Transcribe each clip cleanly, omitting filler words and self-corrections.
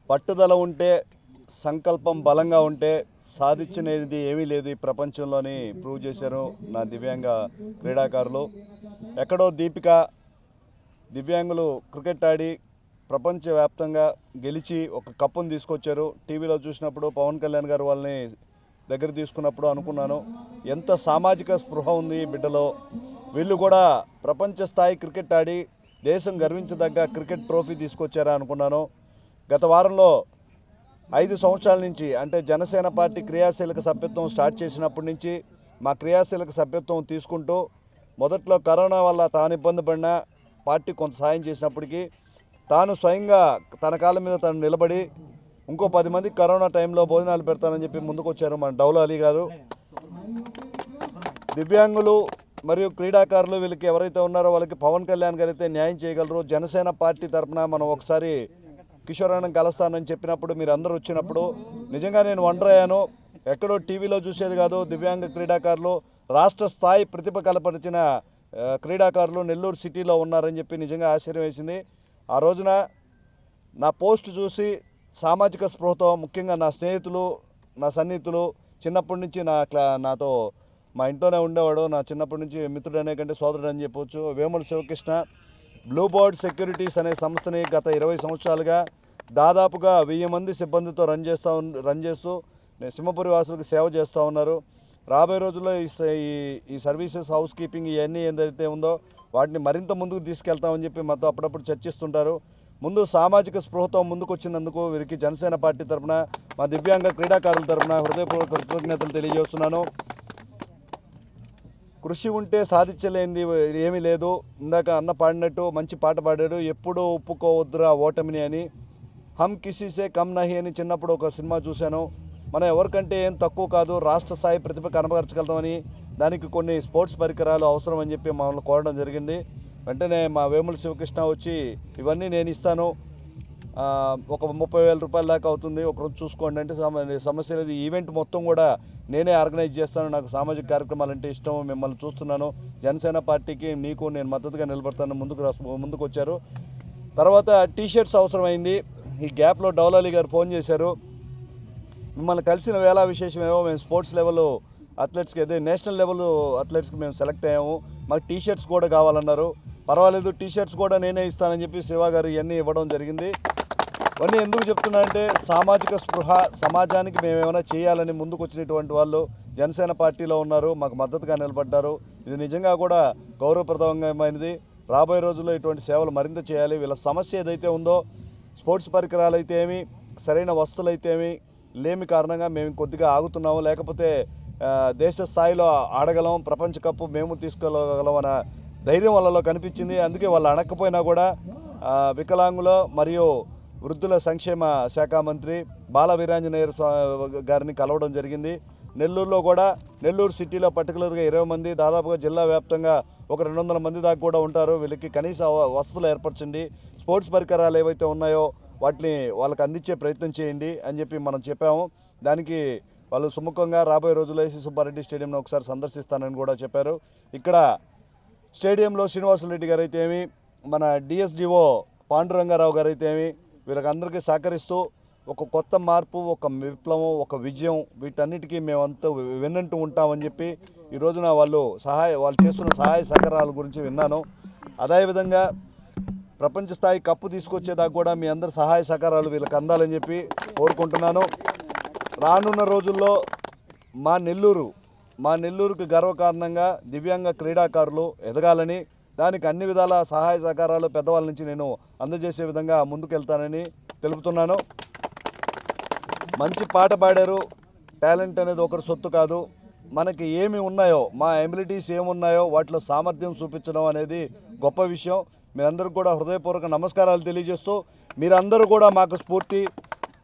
పట్టుదల ఉంటే సంకల్పం బలంగా ఉంటే సాధించినది ఏమీ లేదు ఈ ప్రపంచంలోని ప్రూవ్ చేశారు నా దివ్యాంగ క్రీడాకారులు. ఎక్కడో దీపిక దివ్యాంగులు క్రికెట్ ఆడి ప్రపంచవ్యాప్తంగా గెలిచి ఒక కప్పును తీసుకొచ్చారు. టీవీలో చూసినప్పుడు పవన్ కళ్యాణ్ గారు వాళ్ళని దగ్గర తీసుకున్నప్పుడు అనుకున్నాను ఎంత సామాజిక స్పృహ ఉంది బిడ్డలో, వీళ్ళు కూడా ప్రపంచ స్థాయి క్రికెట్ ఆడి దేశం గర్వించదగ్గ క్రికెట్ ట్రోఫీ తీసుకొచ్చారా అనుకున్నాను. గత వారంలో 5 సంవత్సరాల నుంచి అంటే జనసేన పార్టీ క్రియాశీలక సభ్యత్వం స్టార్ట్ చేసినప్పటి నుంచి మా క్రియాశీలక సభ్యత్వం తీసుకుంటూ మొదట్లో కరోనా వల్ల తాను ఇబ్బంది పడిన పార్టీ కొంత సాయం చేసినప్పటికీ తాను స్వయంగా తన కాళ్ళ మీద తను నిలబడి ఇంకో 10 మందికి కరోనా టైంలో భోజనాలు పెడతానని చెప్పి ముందుకు వచ్చారు మన డౌలా అలీ గారు. దివ్యాంగులు మరియు క్రీడాకారులు వీళ్ళకి ఎవరైతే ఉన్నారో వాళ్ళకి పవన్ కళ్యాణ్ గారు అయితే న్యాయం చేయగలరు. జనసేన పార్టీ తరఫున మనం ఒకసారి కిషోరాన్ని కలుస్తానని చెప్పినప్పుడు మీరు అందరూ వచ్చినప్పుడు నిజంగా నేను వండర్ అయ్యాను. ఎక్కడో టీవీలో చూసేది కాదు, దివ్యాంగ క్రీడాకారులు రాష్ట్ర స్థాయి ప్రతిభ కనపరిచిన క్రీడాకారులు నెల్లూరు సిటీలో ఉన్నారని చెప్పి నిజంగా ఆశ్చర్యం వేసింది. ఆ రోజున నా పోస్ట్ చూసి సామాజిక స్పృహతో ముఖ్యంగా నా స్నేహితులు నా సన్నిహితులు చిన్నప్పటి నుంచి నాతో మా ఇంట్లోనే ఉండేవాడు, నా చిన్నప్పటి నుంచి మిత్రుడు అనే కంటే సోదరుడు అని చెప్పవచ్చు, Vemula Shivakrishna Blue Bird Securities అనే సంస్థని గత 20 సంవత్సరాలుగా దాదాపుగా 1000 మంది సిబ్బందితో రన్ చేస్తూ సింహపురి వాసులకు సేవ చేస్తూ ఉన్నారు. రాబోయే రోజుల్లో ఈ సర్వీసెస్ హౌస్ కీపింగ్ ఇవన్నీ ఏదైతే ఉందో వాటిని మరింత ముందుకు తీసుకెళ్తామని చెప్పి మాతో అప్పుడప్పుడు చర్చిస్తుంటారు. ముందు సామాజిక స్పృహతో ముందుకు వచ్చినందుకు వీరికి జనసేన పార్టీ తరఫున మా దివ్యాంగ క్రీడాకారుల తరఫున హృదయపూర్వక కృతజ్ఞతలు తెలియజేస్తున్నాను. కృషి ఉంటే సాధించలేనిది ఏమీ లేదు. ఇందాక అన్న పాడినట్టు మంచి పాట పాడాడు, ఎప్పుడూ ఒప్పుకోవద్దురా ఓటమిని అని. హమ్ కిసీసే కమ్ నహి అని చిన్నప్పుడు ఒక సినిమా చూశాను. మనం ఎవరికంటే ఏం తక్కువ కాదు, రాష్ట్ర స్థాయి ప్రతిభ కనబరచగలుగుతామని, దానికి కొన్ని స్పోర్ట్స్ పరికరాలు అవసరం అని చెప్పి మమ్మల్ని కోరడం జరిగింది. వెంటనే మా వేముల శివకృష్ణ వచ్చి ఇవన్నీ నేను ఇస్తాను, ఒక 30,000 రూపాయల దాకా అవుతుంది, ఒకరోజు చూసుకోండి అంటే సమస్య లేదు, ఈవెంట్ మొత్తం కూడా నేనే ఆర్గనైజ్ చేస్తాను, నాకు సామాజిక కార్యక్రమాలు అంటే ఇష్టం, మిమ్మల్ని చూస్తున్నాను, జనసేన పార్టీకి నీకు నేను మద్దతుగా నిలబడతాను ముందుకు వచ్చారు. తర్వాత టీషర్ట్స్ అవసరమైంది. ఈ గ్యాప్లో డౌలా అలీ గారు ఫోన్ చేశారు, మిమ్మల్ని కలిసిన వేళ విశేషమేమో మేము స్పోర్ట్స్ లెవెల్ అథ్లెట్స్కి అదే నేషనల్ లెవెల్ అథ్లెట్స్కి మేము సెలెక్ట్ అయ్యాము, మాకు టీషర్ట్స్ కూడా కావాలన్నారు. పర్వాలేదు టీషర్ట్స్ కూడా నేనే ఇస్తానని చెప్పి శివ గారు ఇవన్నీ ఇవ్వడం జరిగింది. ఇవన్నీ ఎందుకు చెప్తున్నా అంటే సామాజిక స్పృహ, సమాజానికి మేము ఏమైనా చేయాలని ముందుకు వచ్చినటువంటి వాళ్ళు జనసేన పార్టీలో ఉన్నారు, మాకు మద్దతుగా నిలబడ్డారు. ఇది నిజంగా కూడా గౌరవప్రదమైనది. రాబోయే రోజుల్లో ఇటువంటి సేవలు మరింత చేయాలి. వీళ్ళ సమస్య ఏదైతే ఉందో స్పోర్ట్స్ పరికరాలు అయితే ఏమి, సరైన వస్తువులు అయితే ఏమి లేమి కారణంగా మేము కొద్దిగా ఆగుతున్నాము, లేకపోతే దేశ స్థాయిలో ఆడగలం, ప్రపంచ కప్పు మేము తీసుకోగలం అన్న ధైర్యం వాళ్ళలో కనిపించింది. అందుకే వాళ్ళు అడగకపోయినా కూడా వికలాంగుల మరియు వృద్ధుల సంక్షేమ శాఖ మంత్రి బాల వీరాంజనేయ గారిని కలవడం జరిగింది. నెల్లూరులో కూడా నెల్లూరు సిటీలో పర్టికులర్గా 20 మంది, దాదాపుగా జిల్లా వ్యాప్తంగా ఒక 200 మంది దాకా కూడా ఉంటారు. వీళ్ళకి కనీస వసతులు ఏర్పరచండి, స్పోర్ట్స్ పరికరాలు ఏవైతే ఉన్నాయో వాటిని వాళ్ళకి అందించే ప్రయత్నం చేయండి అని చెప్పి మనం చెప్పాము. దానికి వాళ్ళు సుముఖంగా రాబోయే రోజుల్లో ఏసీ సుబ్బారెడ్డి స్టేడియంను ఒకసారి సందర్శిస్తానని కూడా చెప్పారు. ఇక్కడ స్టేడియంలో శ్రీనివాసరెడ్డి గారు అయితే ఏమి, మన డిఎస్డిఓ పాండురంగారావు గారు అయితే ఏమి, వీళ్ళకందరికీ సహకరిస్తూ ఒక కొత్త మార్పు, ఒక విప్లవం, ఒక విజయం, వీటన్నిటికీ మేమంతా విన్నంటూ ఉంటామని చెప్పి ఈ రోజున వాళ్ళు చేస్తున్న సహాయ సహకారాల గురించి విన్నాను. అదేవిధంగా ప్రపంచ స్థాయి కప్పు తీసుకొచ్చేదాకా కూడా మీ అందరి సహాయ సహకారాలు వీళ్ళకి అందాలని చెప్పి కోరుకుంటున్నాను. రానున్న రోజుల్లో మా నెల్లూరుకి గర్వకారణంగా దివ్యాంగ క్రీడాకారులు ఎదగాలని, దానికి అన్ని విధాల సహాయ సహకారాలు పెద్దవాళ్ళ నుంచి నేను అందజేసే విధంగా ముందుకెళ్తానని తెలుపుతున్నాను. మంచి పాట పాడారు, టాలెంట్ అనేది ఒకరి సొత్తు కాదు, మనకి ఏమి ఉన్నాయో, మా ఎబిలిటీస్ ఏమున్నాయో వాటిలో సామర్థ్యం చూపించడం అనేది గొప్ప విషయం. మీరందరూ కూడా హృదయపూర్వక నమస్కారాలు తెలియజేస్తూ, మీరందరూ కూడా మాకు స్ఫూర్తి.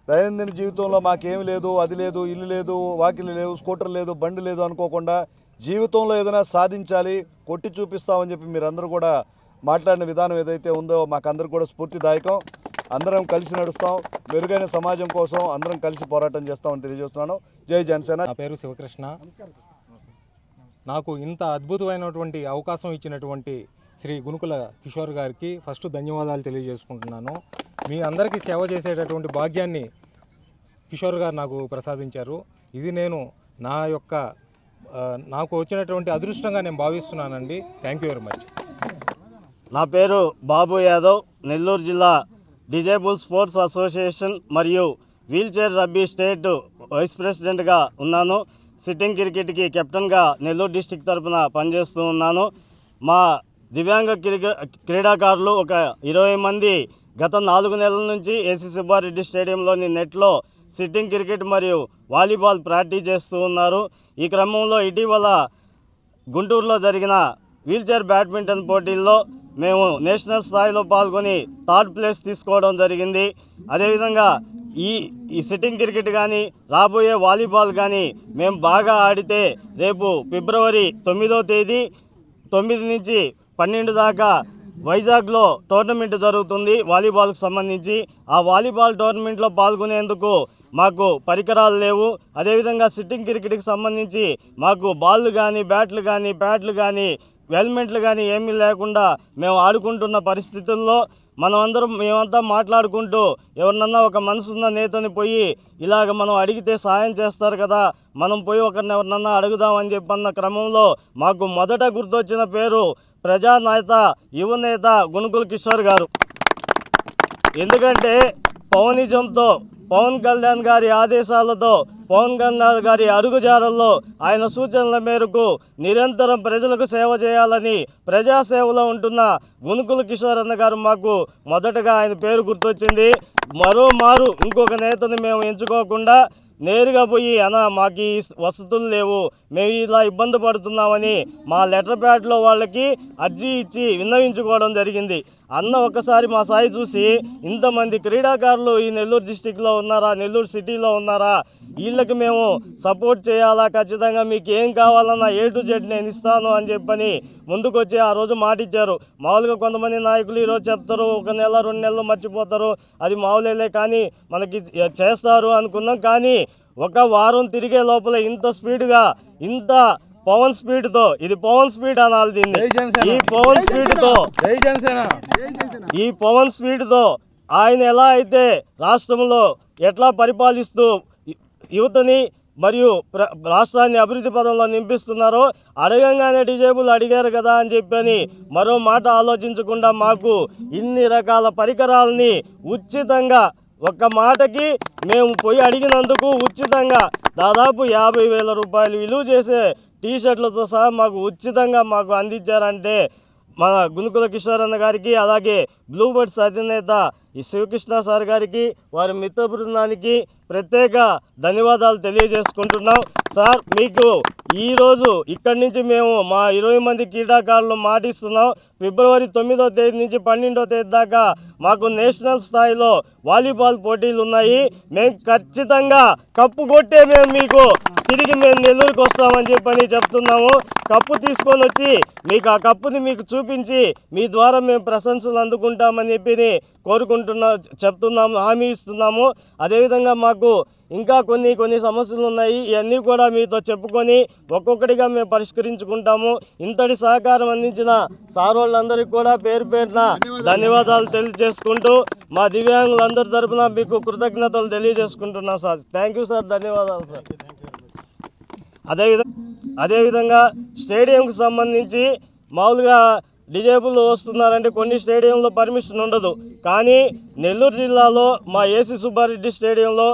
దైనందిన జీవితంలో మాకేమి లేదు, అది లేదు, ఇల్లు లేదు, వాకిలి లేవు, స్కూటర్ లేదు, బండి లేదు అనుకోకుండా జీవితంలో ఏదైనా సాధించాలి, కొట్టి చూపిస్తామని చెప్పి మీరందరూ కూడా మాట్లాడిన విధానం ఏదైతే ఉందో మాకందరూ కూడా స్ఫూర్తిదాయకం. అందరం కలిసి నడుస్తాం, మెరుగైన సమాజం కోసం అందరం కలిసి పోరాటం చేస్తామని తెలియజేస్తున్నాను. జై జనసేన. నా పేరు శివకృష్ణ. నాకు ఇంత అద్భుతమైనటువంటి అవకాశం ఇచ్చినటువంటి శ్రీ గునుకుల కిషోర్ గారికి ఫస్ట్ ధన్యవాదాలు తెలియజేసుకుంటున్నాను. మీ అందరికీ సేవ చేసేటటువంటి భాగ్యాన్ని కిషోర్ గారు నాకు ప్రసాదించారు. ఇది నేను నాకు వచ్చినటువంటి అదృష్టంగా నేను భావిస్తున్నానండి. Thank you very much. నా పేరు బాబు యాదవ్, నెల్లూరు జిల్లా డిజేబుల్ స్పోర్ట్స్ అసోసియేషన్ మరియు వీల్చైర్ రబ్బీ స్టేట్ వైస్ ప్రెసిడెంట్గా ఉన్నాను. సిట్టింగ్ క్రికెట్కి కెప్టెన్గా నెల్లూరు డిస్టిక్ తరఫున పనిచేస్తూ ఉన్నాను. మా దివ్యాంగ క్రీడాకారులు ఒక 20 మంది గత 4 నెలల నుంచి ఏసీ సుబ్బారెడ్డి స్టేడియంలోని నెట్లో సిట్టింగ్ క్రికెట్ మరియు వాలీబాల్ ప్రాక్టీస్ చేస్తూ ఉన్నారు. ఈ క్రమంలో ఇటీవల గుంటూరులో జరిగిన వీల్చైర్ బ్యాడ్మింటన్ పోటీల్లో మేము నేషనల్ స్థాయిలో పాల్గొని 3rd ప్లేస్ తీసుకోవడం జరిగింది. అదేవిధంగా ఈ సిట్టింగ్ క్రికెట్ కానీ రాబోయే వాలీబాల్ కానీ మేము బాగా ఆడితే రేపు ఫిబ్రవరి 9వ తేదీ 9 నుంచి 12 దాకా వైజాగ్లో టోర్నమెంట్ జరుగుతుంది వాలీబాల్కి సంబంధించి. ఆ వాలీబాల్ టోర్నమెంట్లో పాల్గొనేందుకు మాకు పరికరాలు లేవు. అదేవిధంగా సిట్టింగ్ క్రికెట్కి సంబంధించి మాకు బాళ్ళు కానీ బ్యాట్లు కానీ ప్యాడ్లు కానీ హెల్మెట్లు కానీ ఏమీ లేకుండా మేము ఆడుకుంటున్న పరిస్థితుల్లో మేమంతా మాట్లాడుకుంటూ ఎవరినన్నా ఒక మనసున్న నేతని పోయి ఇలాగ మనం అడిగితే సాయం చేస్తారు కదా, మనం పోయి ఎవరినన్నా అడుగుదామని చెప్పన్న క్రమంలో మాకు మొదట గుర్తొచ్చిన పేరు ప్రజానేత యువనేత గునుకుల కిషోర్ గారు. ఎందుకంటే పవనిజంతో పవన్ కళ్యాణ్ గారి ఆదేశాలతో పవన్ కళ్యాణ్ గారి అడుగుజాడల్లో ఆయన సూచనల మేరకు నిరంతరం ప్రజలకు సేవ చేయాలని ప్రజాసేవలో ఉంటున్న గునుకుల కిషోర్ అన్న గారు మాకు మొదటగా ఆయన పేరు గుర్తొచ్చింది. మరోమారు ఇంకొక నేతని మేము ఎంచుకోకుండా నేరుగా పోయి మాకు ఈ వసతులు లేవు, మేము ఇలా ఇబ్బంది పడుతున్నామని మా లెటర్ ప్యాడ్లో వాళ్ళకి అర్జీ ఇచ్చి విన్నవించుకోవడం జరిగింది. అన్న ఒక్కసారి మా స్థాయి చూసి ఇంతమంది క్రీడాకారులు ఈ నెల్లూరు డిస్టిక్లో ఉన్నారా, నెల్లూరు సిటీలో ఉన్నారా, వీళ్ళకి మేము సపోర్ట్ చేయాలా, ఖచ్చితంగా మీకు ఏం కావాలన్నా A to Z నేను ఇస్తాను అని చెప్పని ముందుకొచ్చి ఆ రోజు మాట ఇచ్చారు. మామూలుగా కొంతమంది నాయకులు ఈరోజు చెప్తారు, 1 నెల 2 నెలలు మర్చిపోతారు, అది మామూలేలే కానీ మనకి చేస్తారు అనుకున్నాం. కానీ 1 వారం తిరిగే లోపల ఇంత స్పీడ్గా ఇంత పవన్ స్పీడ్తో, ఇది పవన్ స్పీడ్ అనాలి దీన్ని, ఈ పవన్ స్పీడ్తో ఆయన ఎలా అయితే రాష్ట్రంలో ఎట్లా పరిపాలిస్తూ యువతని మరియు రాష్ట్రాన్ని అభివృద్ధి పదంలో నింపిస్తున్నారో అడగంగానే డిజేబుల్ అడిగారు కదా అని చెప్పని మరో మాట ఆలోచించకుండా మాకు ఇన్ని రకాల పరికరాలని ఉచితంగా ఒక్క మాటకి మేము పోయి అడిగినందుకు ఉచితంగా దాదాపు 50,000 రూపాయలు విలువ చేసే టీషర్ట్లతో సహా మాకు ఉచితంగా మాకు అందించారంటే మన గునుకుల కిషోర్ అన్న గారికి, అలాగే బ్లూ బర్డ్స్ అధినేత ఈ శివకృష్ణ సార్ గారికి, వారి మిత్ర బృందానికి ప్రత్యేక ధన్యవాదాలు తెలియజేసుకుంటున్నాం. సార్ మీకు ఈరోజు ఇక్కడి నుంచి మేము మా 20 మంది క్రీడాకారులు మాటిస్తున్నాం. ఫిబ్రవరి 9వ తేదీ నుంచి 12వ తేదీ దాకా మాకు నేషనల్ స్థాయిలో వాలీబాల్ పోటీలు ఉన్నాయి. మేము ఖచ్చితంగా కప్పు కొట్టే మేము తిరిగి నెల్లూరుకి వస్తామని చెప్పని చెప్తున్నాము. కప్పు తీసుకొని వచ్చి మీకు ఆ కప్పుని మీకు చూపించి మీ ద్వారా మేము ప్రశంసలు అందుకుంటామని చెప్పి చెప్తున్నాము, హామీ ఇస్తున్నాము. అదేవిధంగా మాకు ఇంకా కొన్ని సమస్యలు ఉన్నాయి, ఇవన్నీ కూడా మీతో చెప్పుకొని ఒక్కొక్కటిగా మేము పరిష్కరించుకుంటాము. ఇంతటి సహకారం అందించిన సార్ వాళ్ళందరికీ కూడా పేరు పేరున ధన్యవాదాలు తెలియజేసుకుంటూ మా దివ్యాంగులందరి తరఫున మీకు కృతజ్ఞతలు తెలియజేసుకుంటున్నాం సార్. థ్యాంక్ యూ సార్, ధన్యవాదాలు సార్. అదేవిధంగా స్టేడియంకి సంబంధించి మామూలుగా డిజేబుల్ వస్తున్నారంటే కొన్ని స్టేడియంలో పర్మిషన్ ఉండదు. కానీ నెల్లూరు జిల్లాలో మా ఏసీ సుబ్బారెడ్డి స్టేడియంలో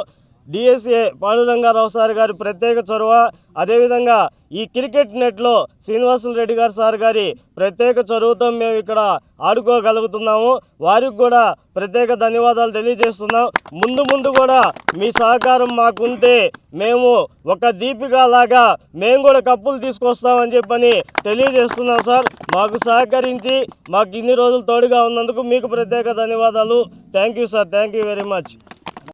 డిఎస్ఏ పాండురంగారావు సార్ గారి ప్రత్యేక చొరవ, అదేవిధంగా ఈ క్రికెట్ నెట్లో శ్రీనివాసులు రెడ్డి గారు సార్ గారి ప్రత్యేక చొరవతో మేము ఇక్కడ ఆడుకోగలుగుతున్నాము. వారికి కూడా ప్రత్యేక ధన్యవాదాలు తెలియజేస్తున్నాం. ముందు కూడా మీ సహకారం మాకుంటే మేము ఒక దీపిక లాగా మేము కూడా కప్పులు తీసుకొస్తామని చెప్పని తెలియజేస్తున్నాం సార్. మాకు సహకరించి మాకు ఇన్ని రోజులు తోడుగా ఉన్నందుకు మీకు ప్రత్యేక ధన్యవాదాలు. Thank you sir, thank you very much.